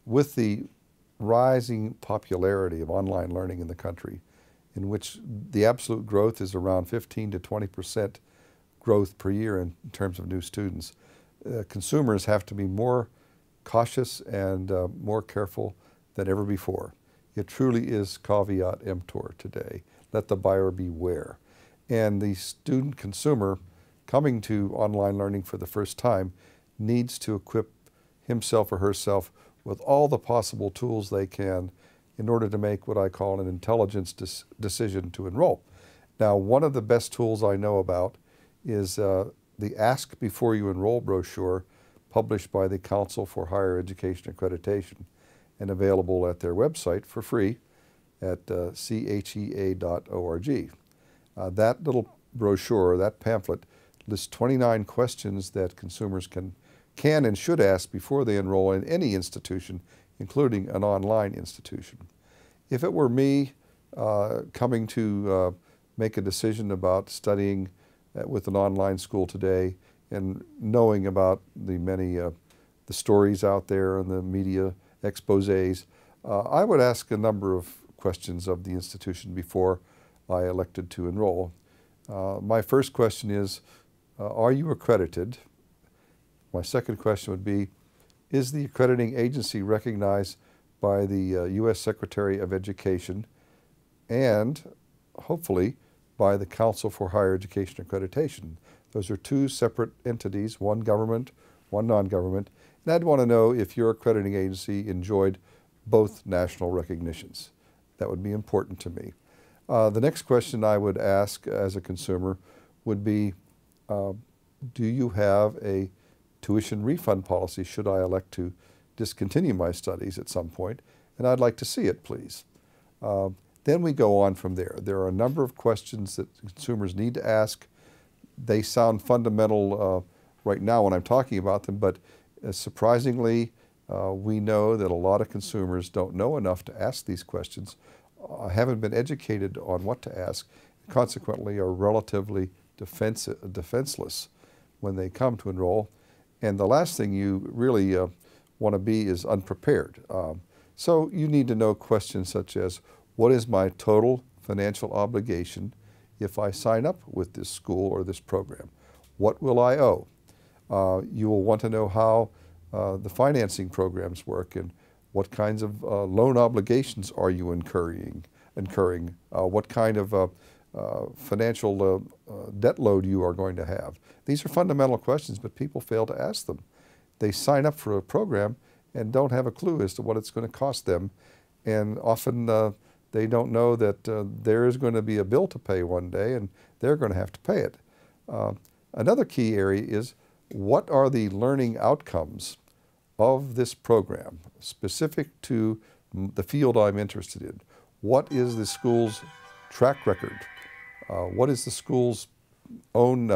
with the rising popularity of online learning in the country, in which the absolute growth is around 15 to 20% growth per year in terms of new students, consumers have to be more cautious and more careful than ever before. It truly is caveat emptor today. Let the buyer beware. And the student consumer coming to online learning for the first time needs to equip himself or herself with all the possible tools they can in order to make what I call an intelligence decision to enroll. Now, one of the best tools I know about is the Ask Before You Enroll brochure published by the Council for Higher Education Accreditation and available at their website for free at chea.org. That little brochure, that pamphlet, lists 29 questions that consumers can and should ask before they enroll in any institution, including an online institution. If it were me coming to make a decision about studying with an online school today and knowing about the many the stories out there and the media exposés, I would ask a number of questions of the institution before I elected to enroll. My first question is, are you accredited? My second question would be, is the accrediting agency recognized by the U.S. Secretary of Education and hopefully by the Council for Higher Education Accreditation? Those are two separate entities, one government, one non-government, and I'd want to know if your accrediting agency enjoyed both national recognitions. That would be important to me. The next question I would ask as a consumer would be, do you have a tuition refund policy should I elect to discontinue my studies at some point? And I'd like to see it, please. Then we go on from there. There are a number of questions that consumers need to ask. They sound fundamental right now when I'm talking about them, but surprisingly, we know that a lot of consumers don't know enough to ask these questions, haven't been educated on what to ask, consequently are relatively defenseless when they come to enroll. And the last thing you really want to be is unprepared. So you need to know questions such as, what is my total financial obligation if I sign up with this school or this program? What will I owe? You will want to know how the financing programs work and what kinds of loan obligations are you incurring? What kind of financial debt load you are going to have. These are fundamental questions, but people fail to ask them. They sign up for a program and don't have a clue as to what it's going to cost them, and often they don't know that there is going to be a bill to pay one day and they're going to have to pay it. Another key area is, what are the learning outcomes of this program specific to the field I'm interested in? What is the school's track record? What is the school's own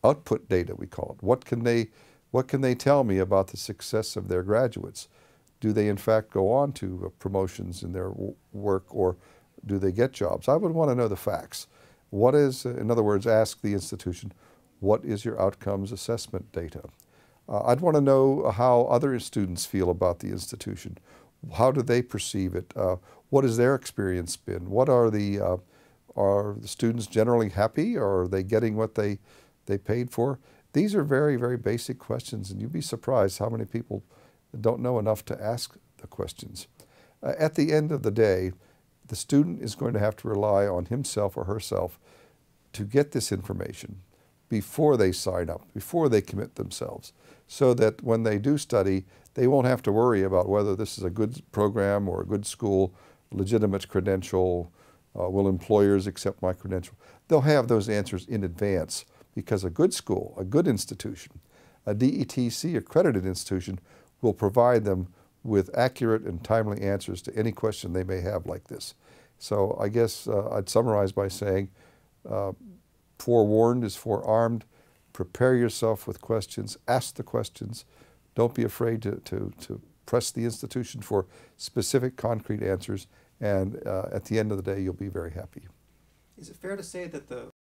output data, we call it? What can they tell me about the success of their graduates? Do they in fact go on to promotions in their work, or do they get jobs? I would want to know the facts. What is, in other words, ask the institution, what is your outcomes assessment data? I'd want to know how other students feel about the institution. How do they perceive it? What has their experience been? What are the students generally happy, or are they getting what they paid for? These are very, very basic questions, and you'd be surprised how many people don't know enough to ask the questions. At the end of the day, the student is going to have to rely on himself or herself to get this information before they sign up, before they commit themselves, so that when they do study, they won't have to worry about whether this is a good program or a good school, legitimate credential, will employers accept my credential? They'll have those answers in advance, because a good school, a good institution, a DETC accredited institution will provide them with accurate and timely answers to any question they may have like this. So I guess I'd summarize by saying, forewarned is forearmed. Prepare yourself with questions, ask the questions. Don't be afraid to press the institution for specific, concrete answers, and at the end of the day, you'll be very happy. Is it fair to say that the